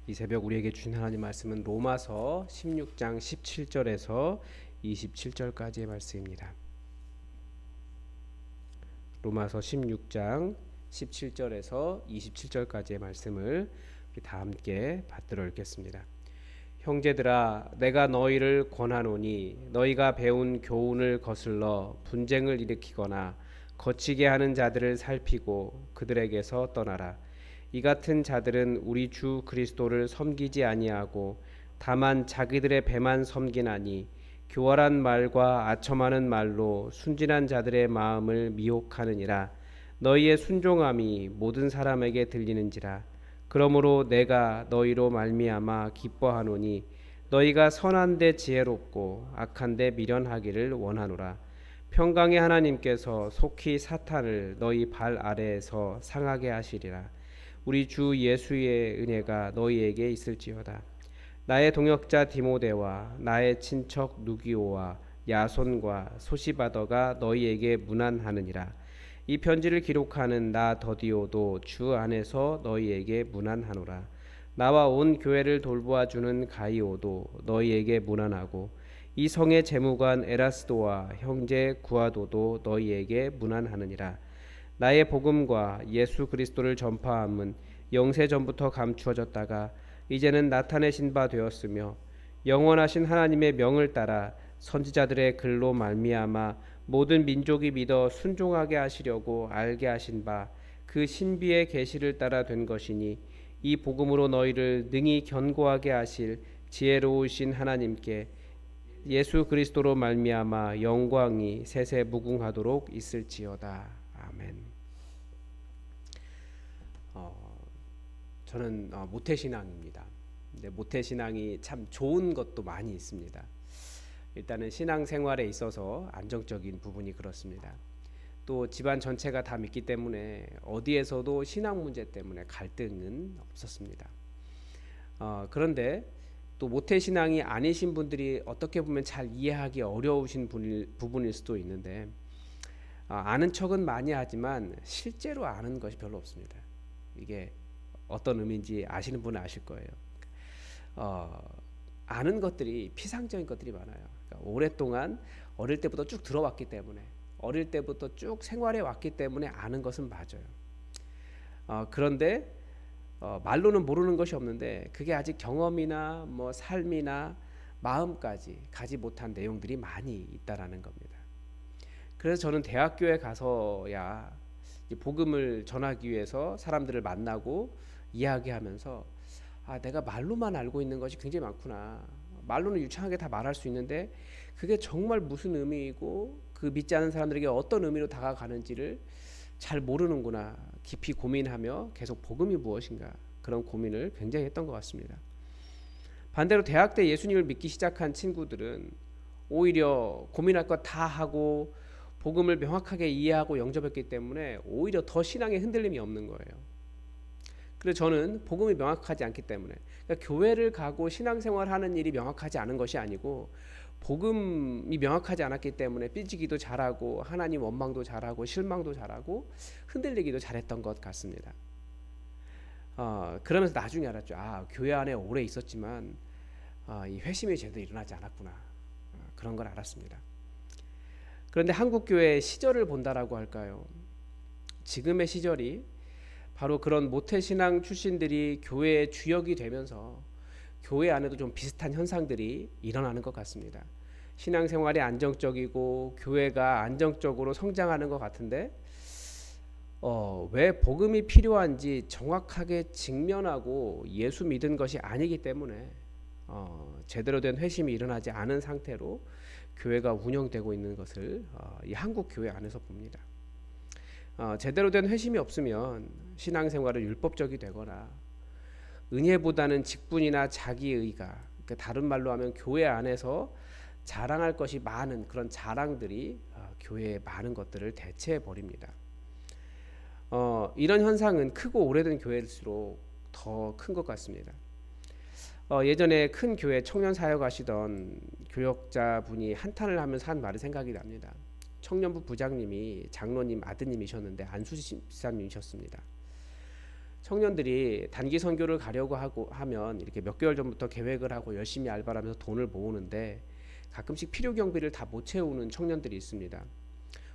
이 새벽 우리에게 주신 하나님 말씀은 로마서 16장 17절에서 27절까지의 말씀입니다. 로마서 16장 17절에서 27절까지의 말씀을 우리 다 함께 받들어 읽겠습니다. 형제들아, 내가 너희를 권하노니 너희가 배운 교훈을 거슬러 분쟁을 일으키거나 거치게 하는 자들을 살피고 그들에게서 떠나라. 이 같은 자들은 우리 주 그리스도를 섬기지 아니하고 다만 자기들의 배만 섬기나니 교활한 말과 아첨하는 말로 순진한 자들의 마음을 미혹하느니라. 너희의 순종함이 모든 사람에게 들리는지라. 그러므로 내가 너희로 말미암아 기뻐하노니 너희가 선한데 지혜롭고 악한데 미련하기를 원하노라. 평강의 하나님께서 속히 사탄을 너희 발 아래에서 상하게 하시리라. 우리 주 예수의 은혜가 너희에게 있을지어다. 나의 동역자 디모데와 나의 친척 누기오와 야손과 소시바더가 너희에게 문안하느니라. 이 편지를 기록하는 나 더디오도 주 안에서 너희에게 문안하노라. 나와 온 교회를 돌보아주는 가이오도 너희에게 문안하고 이 성의 재무관 에라스도와 형제 구아도도 너희에게 문안하느니라. 나의 복음과 예수 그리스도를 전파함은 영세 전부터 감추어졌다가 이제는 나타내신 바 되었으며 영원하신 하나님의 명을 따라 선지자들의 글로 말미암아 모든 민족이 믿어 순종하게 하시려고 알게 하신 바 그 신비의 계시를 따라 된 것이니 이 복음으로 너희를 능히 견고하게 하실 지혜로우신 하나님께 예수 그리스도로 말미암아 영광이 세세 무궁하도록 있을지어다. 아멘. 저는 모태신앙입니다. 근데 모태신앙이 참 좋은 것도 많이 있습니다. 일단은 신앙생활에 있어서 안정적인 부분이 그렇습니다. 또 집안 전체가 다 믿기 때문에 어디에서도 신앙 문제 때문에 갈등은 없었습니다. 그런데 또 모태신앙이 아니신 분들이 어떻게 보면 잘 이해하기 어려우신 부분일 수도 있는데 아는 척은 많이 하지만 실제로 아는 것이 별로 없습니다. 이게 어떤 의미인지 아시는 분은 아실 거예요. 아는 것들이 피상적인 것들이 많아요. 그러니까 오랫동안 어릴 때부터 쭉 들어왔기 때문에 어릴 때부터 쭉 생활해 왔기 때문에 아는 것은 맞아요. 그런데 말로는 모르는 것이 없는데 그게 아직 경험이나 뭐 삶이나 마음까지 가지 못한 내용들이 많이 있다라는 겁니다. 그래서 저는 대학교에 가서야 복음을 전하기 위해서 사람들을 만나고 이야기하면서 내가 말로만 알고 있는 것이 굉장히 많구나. 말로는 유창하게 다 말할 수 있는데 그게 정말 무슨 의미이고 그 믿지 않는 사람들에게 어떤 의미로 다가가는지를 잘 모르는구나. 깊이 고민하며 계속 복음이 무엇인가 그런 고민을 굉장히 했던 것 같습니다. 반대로 대학 때 예수님을 믿기 시작한 친구들은 오히려 고민할 것 다 하고 복음을 명확하게 이해하고 영접했기 때문에 오히려 더 신앙에 흔들림이 없는 거예요. 그래서 저는 복음이 명확하지 않기 때문에 그러니까 교회를 가고 신앙생활하는 일이 명확하지 않은 것이 아니고 복음이 명확하지 않았기 때문에 삐지기도 잘하고 하나님 원망도 잘하고 실망도 잘하고 흔들리기도 잘했던 것 같습니다. 그러면서 나중에 알았죠. 교회 안에 오래 있었지만 이 회심이 제대로 일어나지 않았구나. 그런 걸 알았습니다. 그런데 한국 교회의 시절을 본다라고 할까요? 지금의 시절이 바로 그런 모태신앙 출신들이 교회의 주역이 되면서 교회 안에도 좀 비슷한 현상들이 일어나는 것 같습니다. 신앙생활이 안정적이고 교회가 안정적으로 성장하는 것 같은데 왜 복음이 필요한지 정확하게 직면하고 예수 믿은 것이 아니기 때문에 제대로 된 회심이 일어나지 않은 상태로 교회가 운영되고 있는 것을 이 한국 교회 안에서 봅니다. 제대로 된 회심이 없으면 신앙생활은 율법적이 되거나 은혜보다는 직분이나 자기의가, 그러니까 다른 말로 하면 교회 안에서 자랑할 것이 많은 그런 자랑들이 교회의 많은 것들을 대체해 버립니다. 이런 현상은 크고 오래된 교회일수록 더 큰 것 같습니다. 예전에 큰 교회 청년 사역하시던 교역자분이 한탄을 하면서 한 말이 생각이 납니다. 청년부 부장님이 장로님 아드님이셨는데 안수지 집사님이셨습니다. 청년들이 단기 선교를 가려고 하면 이렇게 몇 개월 전부터 계획을 하고 열심히 알바를 하면서 돈을 모으는데 가끔씩 필요 경비를 다 못 채우는 청년들이 있습니다.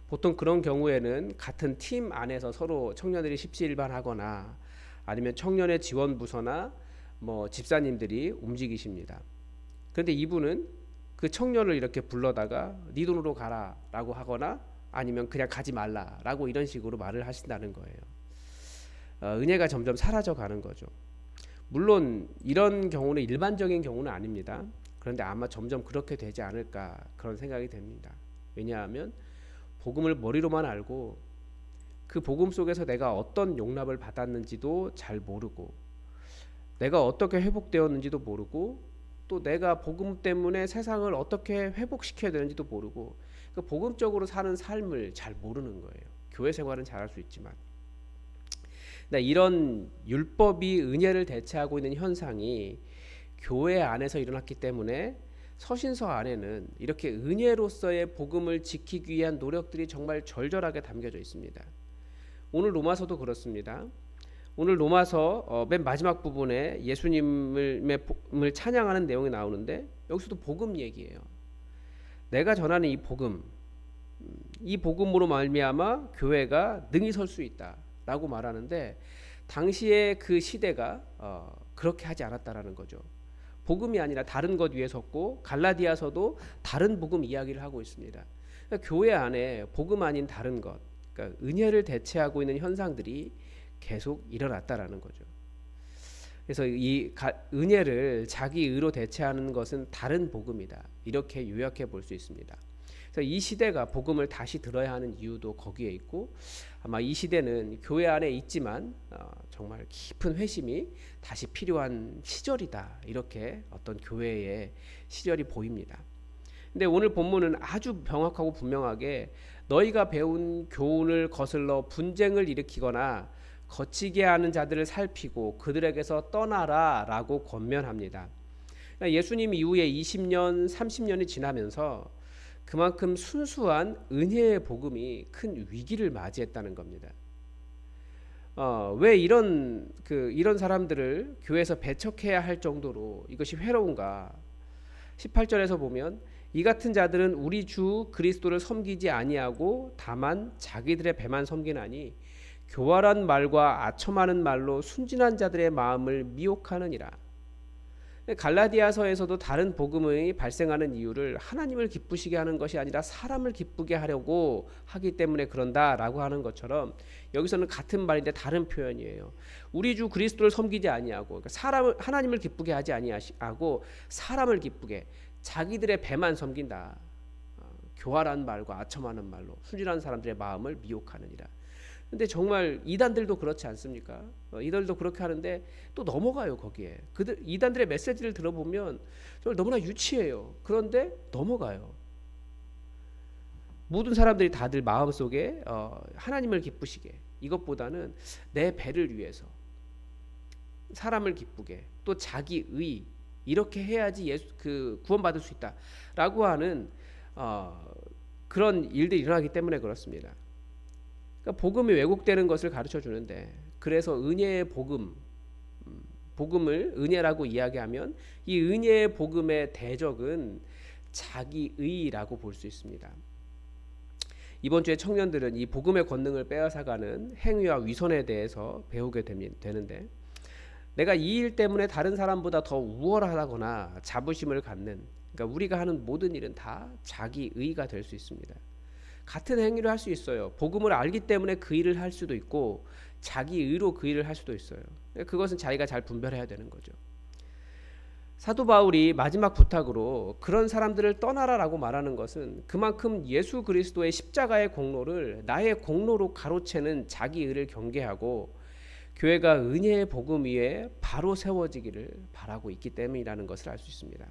보통 그런 경우에는 같은 팀 안에서 서로 청년들이 십시일반하거나 아니면 청년의 지원 부서나 뭐 집사님들이 움직이십니다. 그런데 이분은 그 청년을 이렇게 불러다가 네 돈으로 가라라고 하거나 아니면 그냥 가지 말라라고 이런 식으로 말을 하신다는 거예요. 은혜가 점점 사라져 가는 거죠. 물론 이런 경우는 일반적인 경우는 아닙니다. 그런데 아마 점점 그렇게 되지 않을까 그런 생각이 됩니다. 왜냐하면 복음을 머리로만 알고 그 복음 속에서 내가 어떤 용납을 받았는지도 잘 모르고 내가 어떻게 회복되었는지도 모르고 또 내가 복음 때문에 세상을 어떻게 회복시켜야 되는지도 모르고 그 복음적으로 사는 삶을 잘 모르는 거예요. 교회 생활은 잘할 수 있지만 이런 율법이 은혜를 대체하고 있는 현상이 교회 안에서 일어났기 때문에 서신서 안에는 이렇게 은혜로서의 복음을 지키기 위한 노력들이 정말 절절하게 담겨져 있습니다. 오늘 로마서도 그렇습니다. 오늘 로마서 맨 마지막 부분에 예수님을 찬양하는 내용이 나오는데 여기서도 복음 얘기예요. 내가 전하는 이 복음으로 말미암아 교회가 능히 설 수 있다라고 말하는데 당시에 그 시대가 그렇게 하지 않았다라는 거죠. 복음이 아니라 다른 것 위에 섰고 갈라디아서도 다른 복음 이야기를 하고 있습니다. 그러니까 교회 안에 복음 아닌 다른 것, 그러니까 은혜를 대체하고 있는 현상들이 계속 일어났다라는 거죠. 그래서 이 은혜를 자기 의로 대체하는 것은 다른 복음이다. 이렇게 요약해 볼 수 있습니다. 그래서 이 시대가 복음을 다시 들어야 하는 이유도 거기에 있고 아마 이 시대는 교회 안에 있지만 정말 깊은 회심이 다시 필요한 시절이다. 이렇게 어떤 교회의 시절이 보입니다. 근데 오늘 본문은 아주 명확하고 분명하게 너희가 배운 교훈을 거슬러 분쟁을 일으키거나 거치게 하는 자들을 살피고 그들에게서 떠나라 라고 권면합니다. 예수님 이후에 20년, 30년이 지나면서 그만큼 순수한 은혜의 복음이 큰 위기를 맞이했다는 겁니다. 왜 이런 사람들을 교회에서 배척해야 할 정도로 이것이 회로운가? 18절에서 보면 이 같은 자들은 우리 주 그리스도를 섬기지 아니하고 다만 자기들의 배만 섬기나니 교활한 말과 아첨하는 말로 순진한 자들의 마음을 미혹하느니라. 갈라디아서에서도 다른 복음이 발생하는 이유를 하나님을 기쁘시게 하는 것이 아니라 사람을 기쁘게 하려고 하기 때문에 그런다라고 하는 것처럼 여기서는 같은 말인데 다른 표현이에요. 우리 주 그리스도를 섬기지 아니하고 그러니까 하나님을 기쁘게 하지 아니하고 사람을 기쁘게 자기들의 배만 섬긴다. 교활한 말과 아첨하는 말로 순진한 사람들의 마음을 미혹하느니라. 근데 정말 이단들도 그렇지 않습니까? 이들도 그렇게 하는데 또 넘어가요 거기에. 이단들의 메시지를 들어보면 정말 너무나 유치해요. 그런데 넘어가요. 모든 사람들이 다들 마음속에 하나님을 기쁘시게 이것보다는 내 배를 위해서 사람을 기쁘게 또 자기 의 이렇게 해야지 구원받을 수 있다라고 하는 그런 일들이 일어나기 때문에 그렇습니다. 그러니까 복음이 왜곡되는 것을 가르쳐 주는데 그래서 은혜의 복음을 은혜라고 이야기하면 이 은혜의 복음의 대적은 자기의라고 볼 수 있습니다. 이번 주에 청년들은 이 복음의 권능을 빼앗아가는 행위와 위선에 대해서 배우게 되는데 내가 이 일 때문에 다른 사람보다 더 우월하다거나 자부심을 갖는 그러니까 우리가 하는 모든 일은 다 자기의가 될 수 있습니다. 같은 행위를 할 수 있어요. 복음을 알기 때문에 그 일을 할 수도 있고 자기 의로 그 일을 할 수도 있어요. 그것은 자기가 잘 분별해야 되는 거죠. 사도 바울이 마지막 부탁으로 그런 사람들을 떠나라라고 말하는 것은 그만큼 예수 그리스도의 십자가의 공로를 나의 공로로 가로채는 자기 의를 경계하고 교회가 은혜의 복음 위에 바로 세워지기를 바라고 있기 때문이라는 것을 알 수 있습니다.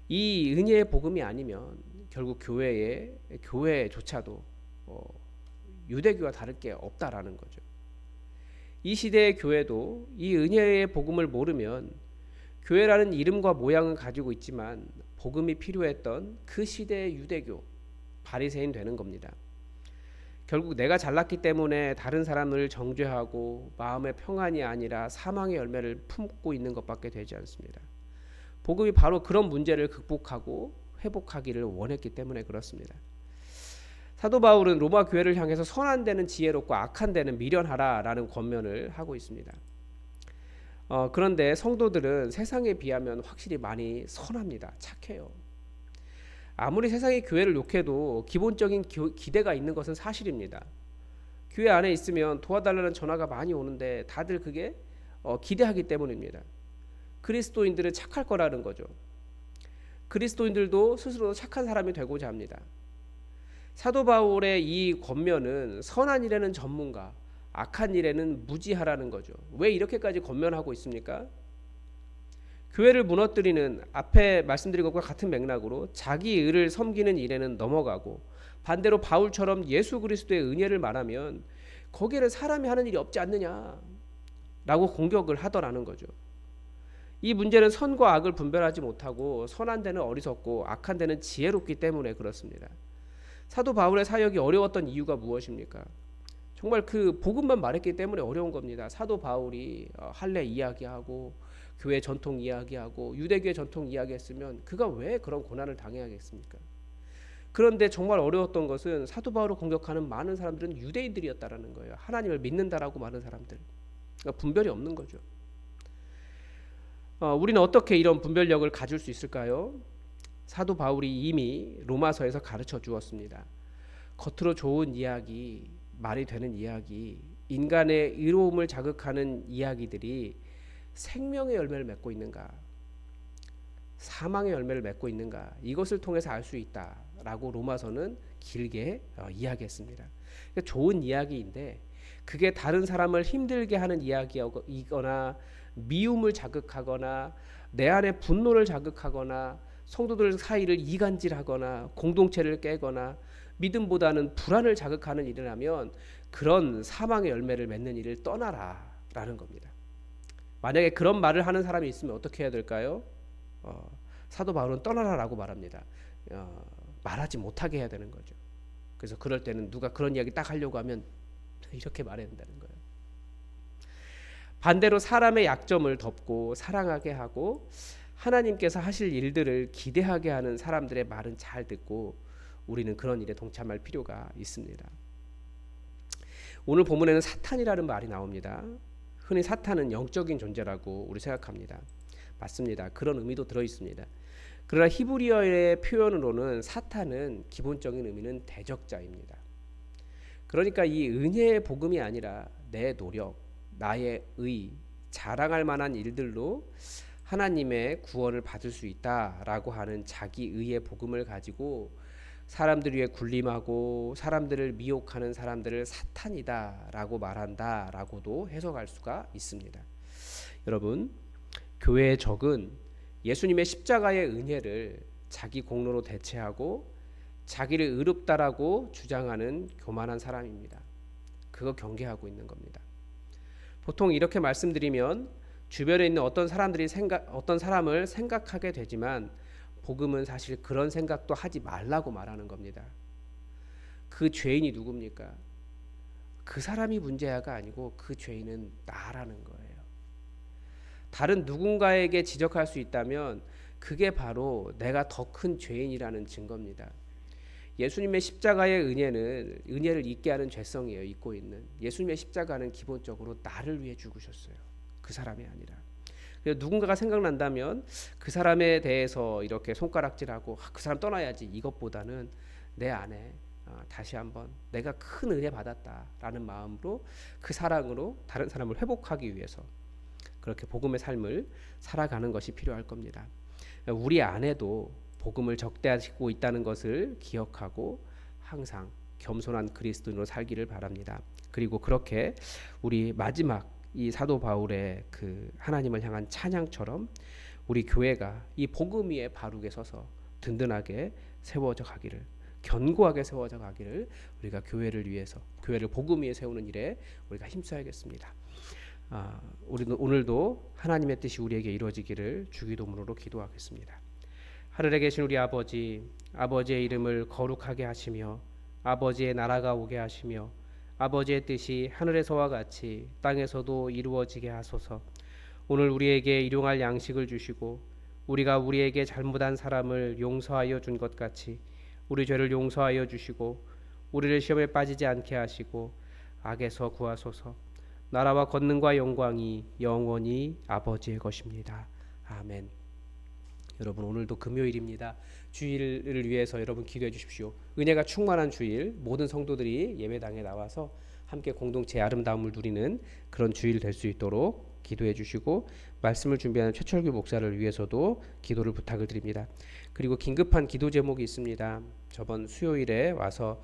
이 은혜의 복음이 아니면 결국 교회조차도 유대교와 다를 게 없다라는 거죠. 이 시대의 교회도 이 은혜의 복음을 모르면 교회라는 이름과 모양은 가지고 있지만 복음이 필요했던 그 시대의 유대교 바리새인 되는 겁니다. 결국 내가 잘났기 때문에 다른 사람을 정죄하고 마음의 평안이 아니라 사망의 열매를 품고 있는 것밖에 되지 않습니다. 복음이 바로 그런 문제를 극복하고 회복하기를 원했기 때문에 그렇습니다. 사도 바울은 로마 교회를 향해서 선한 데는 지혜롭고 악한 데는 미련하라라는 권면을 하고 있습니다. 그런데 성도들은 세상에 비하면 확실히 많이 선합니다. 착해요. 아무리 세상이 교회를 욕해도 기본적인 기대가 있는 것은 사실입니다. 교회 안에 있으면 도와달라는 전화가 많이 오는데 다들 그게 기대하기 때문입니다. 그리스도인들은 착할 거라는 거죠. 그리스도인들도 스스로 착한 사람이 되고자 합니다. 사도 바울의 이 권면은 선한 일에는 전문가, 악한 일에는 무지하라는 거죠. 왜 이렇게까지 권면하고 있습니까? 교회를 무너뜨리는 앞에 말씀드린 것과 같은 맥락으로 자기 의를 섬기는 일에는 넘어가고, 반대로 바울처럼 예수 그리스도의 은혜를 말하면 거기에는 사람이 하는 일이 없지 않느냐라고 공격을 하더라는 거죠. 이 문제는 선과 악을 분별하지 못하고 선한 데는 어리석고 악한 데는 지혜롭기 때문에 그렇습니다. 사도 바울의 사역이 어려웠던 이유가 무엇입니까? 정말 그 복음만 말했기 때문에 어려운 겁니다. 사도 바울이 할례 이야기하고 교회 전통 이야기하고 유대교의 전통 이야기했으면 그가 왜 그런 고난을 당해야겠습니까? 그런데 정말 어려웠던 것은 사도 바울을 공격하는 많은 사람들은 유대인들이었다라는 거예요. 하나님을 믿는다라고 많은 사람들. 그러니까 분별이 없는 거죠. 우리는 어떻게 이런 분별력을 가질 수 있을까요? 사도 바울이 이미 로마서에서 가르쳐 주었습니다. 겉으로 좋은 이야기, 말이 되는 이야기, 인간의 의로움을 자극하는 이야기들이 생명의 열매를 맺고 있는가, 사망의 열매를 맺고 있는가, 이것을 통해서 알 수 있다라고 로마서는 길게 이야기했습니다. 그러니까 좋은 이야기인데 그게 다른 사람을 힘들게 하는 이야기이거나 미움을 자극하거나 내 안에 분노를 자극하거나 성도들 사이를 이간질하거나 공동체를 깨거나 믿음보다는 불안을 자극하는 일이라면 그런 사망의 열매를 맺는 일을 떠나라라는 겁니다. 만약에 그런 말을 하는 사람이 있으면 어떻게 해야 될까요? 사도 바울은 떠나라라고 말합니다. 말하지 못하게 해야 되는 거죠. 그래서 그럴 때는 누가 그런 이야기 딱 하려고 하면 이렇게 말해야 된다는 거예요. 반대로 사람의 약점을 덮고 사랑하게 하고 하나님께서 하실 일들을 기대하게 하는 사람들의 말은 잘 듣고 우리는 그런 일에 동참할 필요가 있습니다. 오늘 본문에는 사탄이라는 말이 나옵니다. 흔히 사탄은 영적인 존재라고 우리 생각합니다. 맞습니다. 그런 의미도 들어 있습니다. 그러나 히브리어의 표현으로는 사탄은 기본적인 의미는 대적자입니다. 그러니까 이 은혜의 복음이 아니라 내 노력, 나의 의, 자랑할 만한 일들로 하나님의 구원을 받을 수 있다라고 하는 자기 의의 복음을 가지고 사람들 위에 군림하고 사람들을 미혹하는 사람들을 사탄이다라고 말한다라고도 해석할 수가 있습니다. 여러분, 교회의 적은 예수님의 십자가의 은혜를 자기 공로로 대체하고 자기를 의롭다라고 주장하는 교만한 사람입니다. 그거 경계하고 있는 겁니다. 보통 이렇게 말씀드리면 주변에 있는 어떤 사람을 생각하게 되지만 복음은 사실 그런 생각도 하지 말라고 말하는 겁니다. 그 죄인이 누굽니까? 그 사람이 문제가 아니고 그 죄인은 나라는 거예요. 다른 누군가에게 지적할 수 있다면 그게 바로 내가 더 큰 죄인이라는 증거입니다. 예수님의 십자가의 은혜를 잊게 하는 죄성이에요. 잊고 있는. 예수님의 십자가는 기본적으로 나를 위해 죽으셨어요. 그 사람이 아니라. 누군가가 생각난다면 그 사람에 대해서 이렇게 손가락질하고 그 사람 떠나야지 이것보다는 내 안에 다시 한번 내가 큰 은혜 받았다라는 마음으로 그 사랑으로 다른 사람을 회복하기 위해서 그렇게 복음의 삶을 살아가는 것이 필요할 겁니다. 우리 안에도 복음을 적대하고 있다는 것을 기억하고 항상 겸손한 그리스도인으로 살기를 바랍니다. 그리고 그렇게 우리 마지막 이 사도 바울의 그 하나님을 향한 찬양처럼 우리 교회가 이 복음 위에 바르게 서서 든든하게 세워져 가기를, 견고하게 세워져 가기를 우리가 교회를 위해서, 교회를 복음 위에 세우는 일에 우리가 힘써야겠습니다. 우리는 오늘도 하나님의 뜻이 우리에게 이루어지기를 주기도문으로 기도하겠습니다. 하늘에 계신 우리 아버지, 아버지의 이름을 거룩하게 하시며 아버지의 나라가 오게 하시며 아버지의 뜻이 하늘에서와 같이 땅에서도 이루어지게 하소서. 오늘 우리에게 일용할 양식을 주시고 우리가 우리에게 잘못한 사람을 용서하여 준 것 같이 우리 죄를 용서하여 주시고 우리를 시험에 빠지지 않게 하시고 악에서 구하소서. 나라와 권능과 영광이 영원히 아버지의 것입니다. 아멘. 여러분 오늘도 금요일입니다. 주일을 위해서 여러분 기도해 주십시오. 은혜가 충만한 주일 모든 성도들이 예배당에 나와서 함께 공동체의 아름다움을 누리는 그런 주일 될 수 있도록 기도해 주시고 말씀을 준비하는 최철규 목사를 위해서도 기도를 부탁을 드립니다. 그리고 긴급한 기도 제목이 있습니다. 저번 수요일에 와서